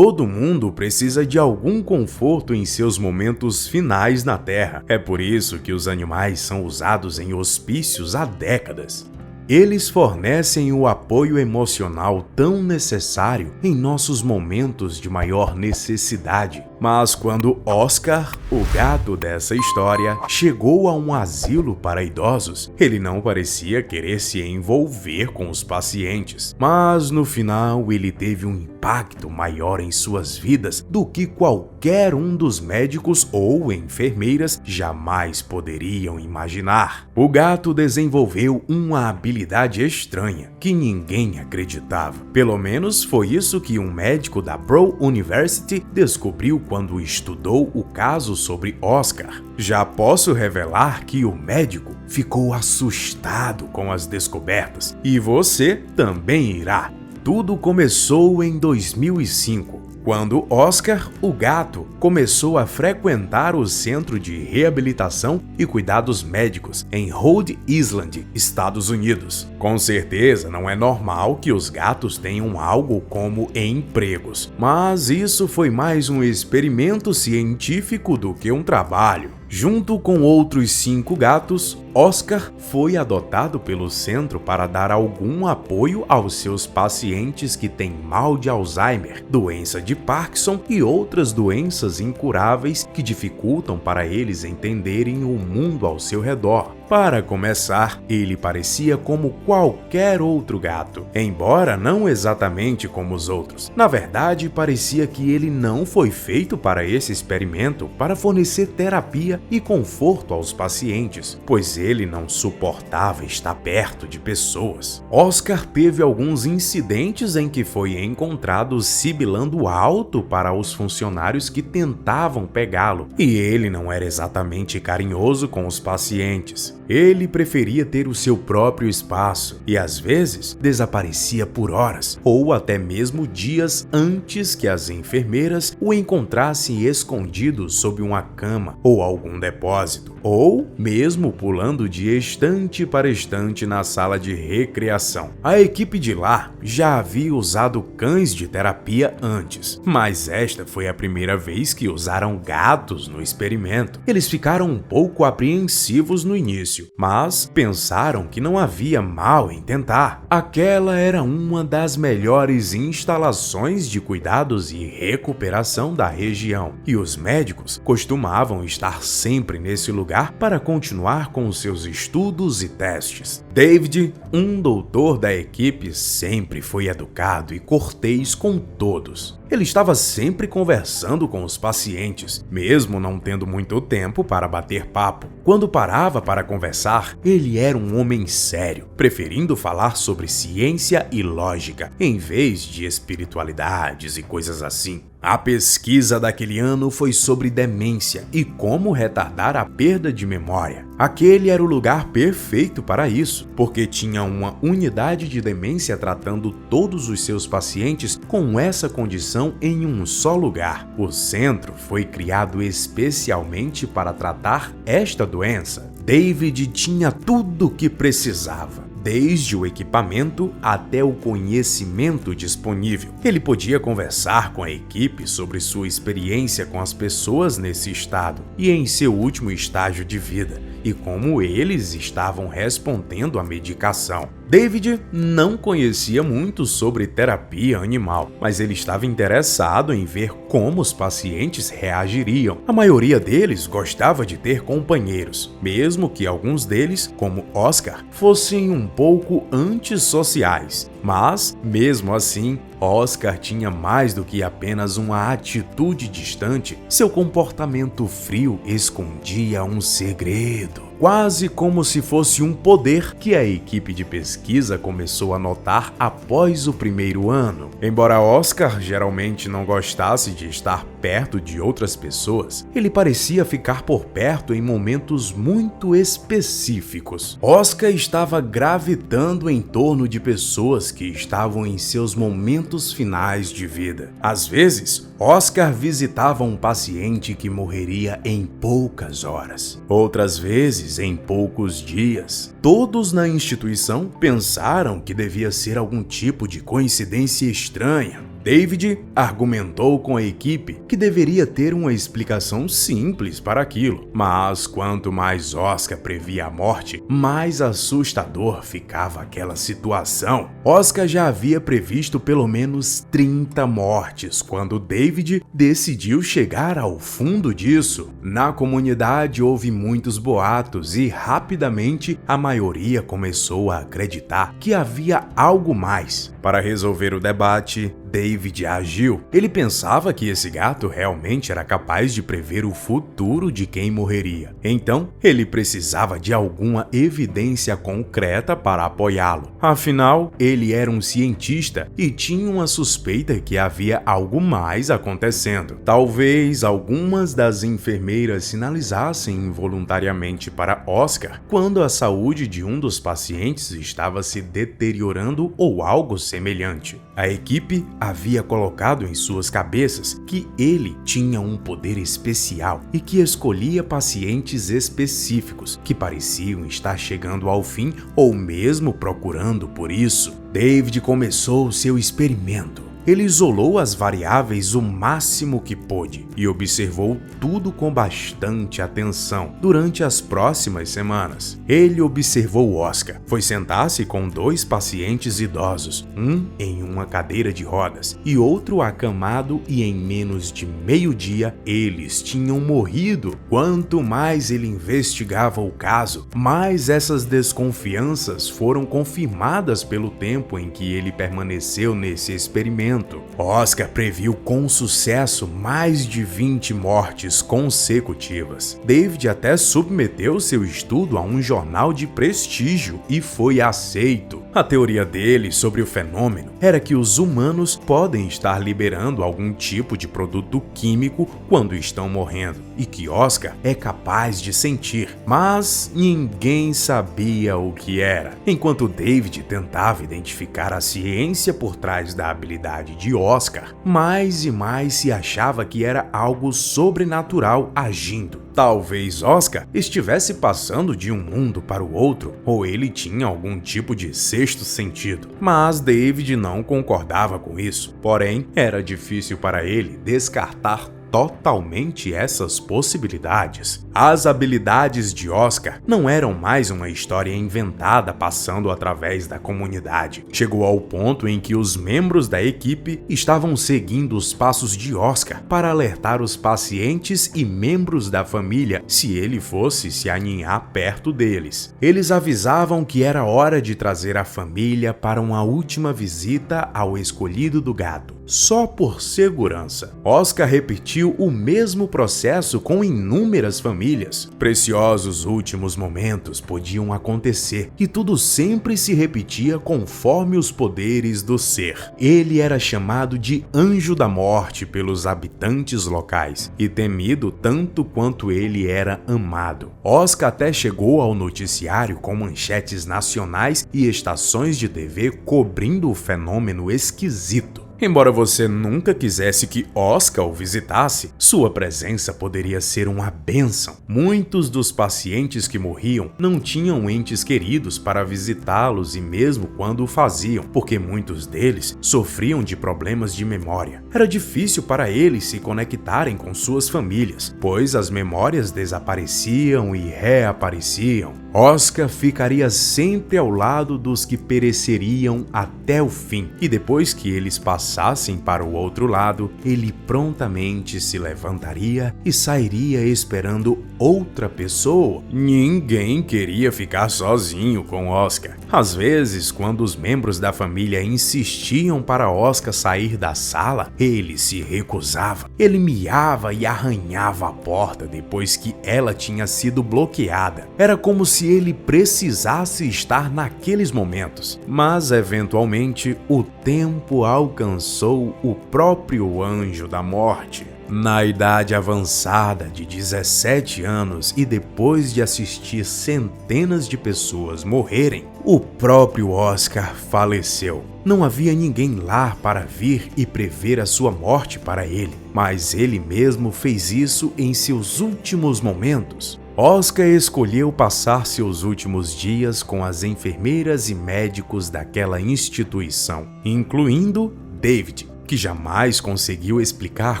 Todo mundo precisa de algum conforto em seus momentos finais na Terra. É por isso que os animais são usados em hospícios há décadas. Eles fornecem o apoio emocional tão necessário em nossos momentos de maior necessidade. Mas quando Oscar, o gato dessa história, chegou a um asilo para idosos, ele não parecia querer se envolver com os pacientes. Mas no final ele teve um impacto maior em suas vidas do que qualquer um dos médicos ou enfermeiras jamais poderiam imaginar. O gato desenvolveu uma habilidade estranha que ninguém acreditava. Pelo menos foi isso que um médico da Brown University descobriu quando estudou o caso sobre Oscar. Já posso revelar que o médico ficou assustado com as descobertas e você também irá. Tudo começou em 2005, quando Oscar, o gato, começou a frequentar o Centro de Reabilitação e Cuidados Médicos em Rhode Island, Estados Unidos. Com certeza não é normal que os gatos tenham algo como empregos, mas isso foi mais um experimento científico do que um trabalho. Junto com outros 5 gatos, Oscar foi adotado pelo centro para dar algum apoio aos seus pacientes que têm mal de Alzheimer, doença de Parkinson e outras doenças incuráveis que dificultam para eles entenderem o mundo ao seu redor. Para começar, ele parecia como qualquer outro gato, embora não exatamente como os outros. Na verdade, parecia que ele não foi feito para esse experimento para fornecer terapia e conforto aos pacientes, pois ele não suportava estar perto de pessoas. Oscar teve alguns incidentes em que foi encontrado sibilando alto para os funcionários que tentavam pegá-lo, e ele não era exatamente carinhoso com os pacientes. Ele preferia ter o seu próprio espaço e, às vezes, desaparecia por horas ou até mesmo dias antes que as enfermeiras o encontrassem escondido sob uma cama ou algum depósito, ou mesmo pulando de estante para estante na sala de recreação. A equipe de lá já havia usado cães de terapia antes, mas esta foi a primeira vez que usaram gatos no experimento. Eles ficaram um pouco apreensivos no início, mas pensaram que não havia mal em tentar. Aquela era uma das melhores instalações de cuidados e recuperação da região, e os médicos costumavam estar sempre nesse lugar para continuar com seus estudos e testes. David, um doutor da equipe, sempre foi educado e cortês com todos. Ele estava sempre conversando com os pacientes, mesmo não tendo muito tempo para bater papo. Quando parava para conversar, ele era um homem sério, preferindo falar sobre ciência e lógica, em vez de espiritualidades e coisas assim. A pesquisa daquele ano foi sobre demência e como retardar a perda de memória. Aquele era o lugar perfeito para isso, porque tinha uma unidade de demência tratando todos os seus pacientes com essa condição em um só lugar. O centro foi criado especialmente para tratar esta doença. David tinha tudo o que precisava, desde o equipamento até o conhecimento disponível. Ele podia conversar com a equipe sobre sua experiência com as pessoas nesse estado e em seu último estágio de vida, e como eles estavam respondendo à medicação. David não conhecia muito sobre terapia animal, mas ele estava interessado em ver como os pacientes reagiriam. A maioria deles gostava de ter companheiros, mesmo que alguns deles, como Oscar, fossem um pouco antissociais. Mas, mesmo assim, Oscar tinha mais do que apenas uma atitude distante. Seu comportamento frio escondia um segredo, quase como se fosse um poder que a equipe de pesquisa começou a notar após o primeiro ano. Embora Oscar geralmente não gostasse de estar perto de outras pessoas, ele parecia ficar por perto em momentos muito específicos. Oscar estava gravitando em torno de pessoas que estavam em seus momentos finais de vida. Às vezes, Oscar visitava um paciente que morreria em poucas horas, outras vezes em poucos dias. Todos na instituição pensaram que devia ser algum tipo de coincidência estranha. David argumentou com a equipe que deveria ter uma explicação simples para aquilo, mas quanto mais Oscar previa a morte, mais assustador ficava aquela situação. Oscar já havia previsto pelo menos 30 mortes quando David decidiu chegar ao fundo disso. Na comunidade houve muitos boatos e rapidamente a maioria começou a acreditar que havia algo mais. Para resolver o debate, David agiu. Ele pensava que esse gato realmente era capaz de prever o futuro de quem morreria. Então, ele precisava de alguma evidência concreta para apoiá-lo. Afinal, ele era um cientista e tinha uma suspeita que havia algo mais acontecendo. Talvez algumas das enfermeiras sinalizassem involuntariamente para Oscar quando a saúde de um dos pacientes estava se deteriorando ou algo semelhante. A equipe havia colocado em suas cabeças que ele tinha um poder especial e que escolhia pacientes específicos que pareciam estar chegando ao fim ou mesmo procurando por isso. David começou seu experimento. Ele isolou as variáveis o máximo que pôde e observou tudo com bastante atenção durante as próximas semanas. Ele observou Oscar. Foi sentar-se com 2 pacientes idosos, um em uma cadeira de rodas e outro acamado, e em menos de meio-dia eles tinham morrido. Quanto mais ele investigava o caso, mais essas desconfianças foram confirmadas pelo tempo em que ele permaneceu nesse experimento. Oscar previu com sucesso mais de 20 mortes consecutivas. David até submeteu seu estudo a um jornal de prestígio e foi aceito. A teoria dele sobre o fenômeno era que os humanos podem estar liberando algum tipo de produto químico quando estão morrendo e que Oscar é capaz de sentir, mas ninguém sabia o que era. Enquanto David tentava identificar a ciência por trás da habilidade de Oscar, mais e mais se achava que era algo sobrenatural agindo. Talvez Oscar estivesse passando de um mundo para o outro, ou ele tinha algum tipo de sexto sentido. Mas David não concordava com isso. Porém, era difícil para ele descartar totalmente essas possibilidades. As habilidades de Oscar não eram mais uma história inventada passando através da comunidade. Chegou ao ponto em que os membros da equipe estavam seguindo os passos de Oscar para alertar os pacientes e membros da família se ele fosse se aninhar perto deles. Eles avisavam que era hora de trazer a família para uma última visita ao escolhido do gato. Só por segurança, Oscar repetiu o mesmo processo com inúmeras famílias. Preciosos últimos momentos podiam acontecer e tudo sempre se repetia conforme os poderes do ser. Ele era chamado de Anjo da Morte pelos habitantes locais e temido tanto quanto ele era amado. Oscar até chegou ao noticiário com manchetes nacionais e estações de TV cobrindo o fenômeno esquisito. Embora você nunca quisesse que Oscar o visitasse, sua presença poderia ser uma bênção. Muitos dos pacientes que morriam não tinham entes queridos para visitá-los e mesmo quando o faziam, porque muitos deles sofriam de problemas de memória. Era difícil para eles se conectarem com suas famílias, pois as memórias desapareciam e reapareciam. Oscar ficaria sempre ao lado dos que pereceriam até o fim, e depois que eles passassem para o outro lado, ele prontamente se levantaria e sairia esperando outra pessoa. Ninguém queria ficar sozinho com Oscar. Às vezes, quando os membros da família insistiam para Oscar sair da sala, ele se recusava. Ele miava e arranhava a porta depois que ela tinha sido bloqueada. Era como se ele precisasse estar naqueles momentos. Mas, eventualmente, o tempo alcançou o próprio Anjo da Morte. Na idade avançada de 17 anos e depois de assistir centenas de pessoas morrerem, o próprio Oscar faleceu. Não havia ninguém lá para vir e prever a sua morte para ele, mas ele mesmo fez isso em seus últimos momentos. Oscar escolheu passar seus últimos dias com as enfermeiras e médicos daquela instituição, incluindo David, que jamais conseguiu explicar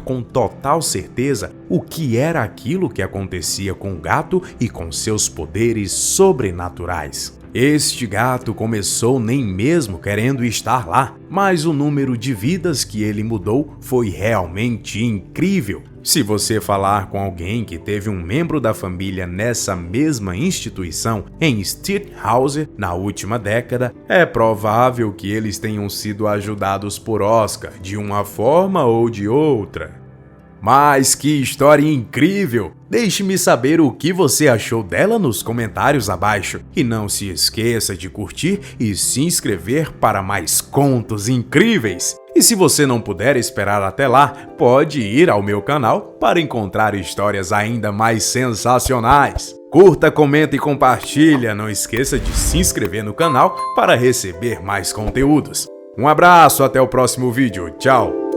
com total certeza o que era aquilo que acontecia com o gato e com seus poderes sobrenaturais. Este gato começou nem mesmo querendo estar lá, mas o número de vidas que ele mudou foi realmente incrível. Se você falar com alguém que teve um membro da família nessa mesma instituição, em Stillhausen, na última década, é provável que eles tenham sido ajudados por Oscar de uma forma ou de outra. Mas que história incrível! Deixe-me saber o que você achou dela nos comentários abaixo. E não se esqueça de curtir e se inscrever para mais contos incríveis. E se você não puder esperar até lá, pode ir ao meu canal para encontrar histórias ainda mais sensacionais. Curta, comenta e compartilha. Não esqueça de se inscrever no canal para receber mais conteúdos. Um abraço, até o próximo vídeo. Tchau!